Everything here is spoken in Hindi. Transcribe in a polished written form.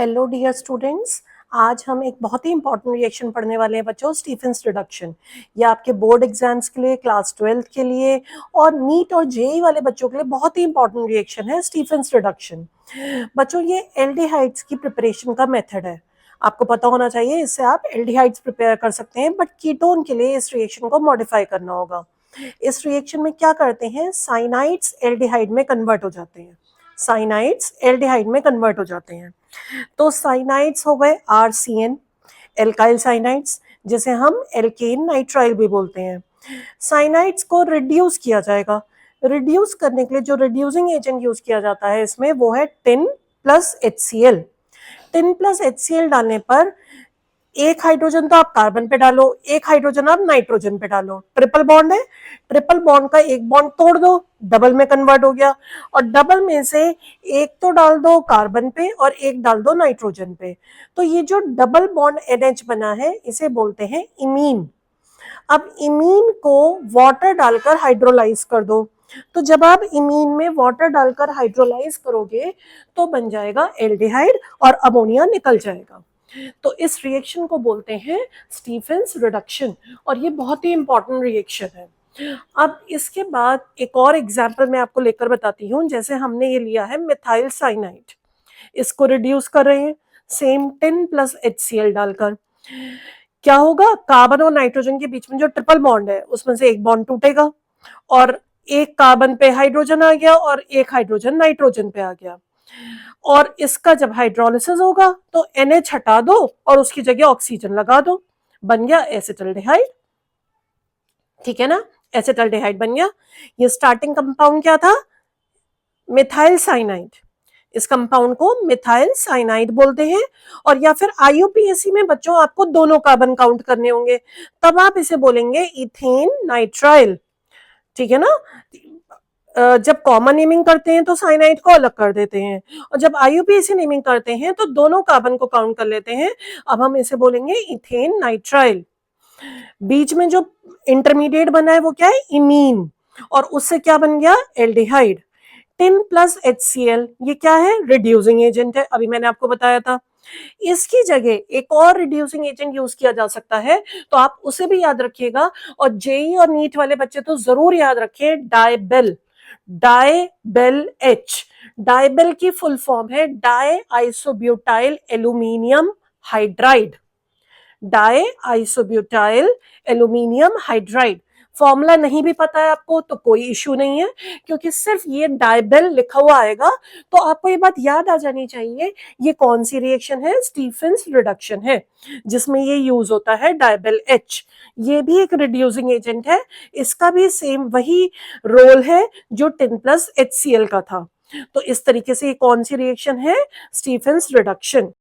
Hello dear students. आज हम एक बहुत ही इंपॉर्टेंट रिएक्शन पढ़ने वाले हैं बच्चों, स्टीफेंस रिडक्शन। ये आपके बोर्ड एग्जाम्स के लिए, क्लास 12 के लिए और नीट और जेई वाले बच्चों के लिए बहुत ही इंपॉर्टेंट रिएक्शन है स्टीफेंस रिडक्शन। बच्चों, ये एल्डिहाइड्स की प्रिपरेशन का मेथड है। आपको पता होना चाहिए, इससे आप एल्डिहाइड्स प्रिपेयर कर सकते हैं, बट कीटोन के लिए इस रिएक्शन को मॉडिफाई करना होगा। इस रिएक्शन में क्या करते हैं, साइनाइड्स एल्डिहाइड में कन्वर्ट हो जाते हैं। साइनाइड्स एल्डिहाइड में कन्वर्ट हो जाते हैं। तो साइनाइड्स हो गए RCN, एल्काइल साइनाइड्स, जिसे हम एल्केन नाइट्राइल भी बोलते हैं। साइनाइड्स को रिड्यूस किया जाएगा। रिड्यूस करने के लिए जो रिड्यूसिंग एजेंट यूज किया जाता है इसमें, वो है tin plus HCl। Tin plus HCl डालने पर एक हाइड्रोजन तो आप कार्बन पे डालो, एक हाइड्रोजन आप नाइट्रोजन पे डालो। ट्रिपल बॉन्ड है, ट्रिपल बॉन्ड का एक बॉन्ड तोड़ दो, डबल में कन्वर्ट हो गया। और डबल में से एक तो डाल दो कार्बन पे और एक डाल दो नाइट्रोजन पे। तो ये जो डबल बॉन्ड NH बना है, इसे बोलते हैं इमीन। अब इमीन को वाटर डालकर हाइड्रोलाइज कर दो। तो जब आप इमीन में वाटर डालकर हाइड्रोलाइज करोगे तो बन जाएगा एल्डिहाइड और अमोनिया निकल जाएगा। तो इस रिएक्शन को बोलते हैं स्टीफेंस रिडक्शन, और ये बहुत ही इंपॉर्टेंट रिएक्शन है। अब इसके बाद एक और एग्जाम्पल मैं आपको लेकर बताती हूँ। जैसे हमने ये लिया है मिथाइल साइनाइड, इसको रिड्यूस कर रहे हैं सेम टिन प्लस HCl डालकर। क्या होगा, कार्बन और नाइट्रोजन के बीच में जो ट्रिपल बॉन्ड है उसमें से एक बॉन्ड टूटेगा और एक कार्बन पे हाइड्रोजन आ गया और एक हाइड्रोजन नाइट्रोजन पे आ गया। और इसका जब हाइड्रोलिसिस होगा तो NH हटा दो और उसकी जगह ऑक्सीजन लगा दो, बन गया एसिटल्डिहाइड। ठीक है ना, एसिटल्डिहाइड बन गया। ये स्टार्टिंग कंपाउंड क्या था, मिथाइल साइनाइड। इस कंपाउंड को मिथाइल साइनाइड बोलते हैं। और या फिर IUPAC में बच्चों आपको दोनों कार्बन काउंट करने होंगे, तब आप इसे बोलेंगे इथेन नाइट्राइल। ठीक है ना। जब कॉमन नेमिंग करते हैं तो साइनाइड को अलग कर देते हैं, और जब IUPAC नेमिंग करते हैं तो दोनों कार्बन को काउंट कर लेते हैं। अब हम इसे बोलेंगे इथेन नाइट्राइल। बीच में जो इंटरमीडिएट बना है वो क्या है, इमीन, और उससे क्या बन गया, एल्डिहाइड। टिन प्लस HCl, ये क्या है, रिड्यूसिंग एजेंट है, अभी मैंने आपको बताया था। इसकी जगह एक और रिड्यूसिंग एजेंट यूज किया जा सकता है, तो आप उसे भी याद रखिएगा। और जेई और नीट वाले बच्चे तो जरूर याद रखें, डाइबेल। डाइबेल H, डाइबेल की फुल फॉर्म है die isobutyl aluminium hydride. Die isobutyl aluminium hydride. Formula नहीं भी पता है आपको तो कोई इश्यू नहीं है, क्योंकि सिर्फ ये डाइबेल लिखा हुआ आएगा तो आपको ये बात याद आ जानी चाहिए। ये कौन सी रिएक्शन है, स्टीफेंस रिडक्शन है, जिसमें ये यूज होता है डाइबेल H। ये भी एक रिड्यूसिंग एजेंट है, इसका भी सेम वही रोल है जो टिन प्लस HCl का था। तो इस तरीके से ये कौन सी रिएक्शन है, स्टीफेंस रिडक्शन।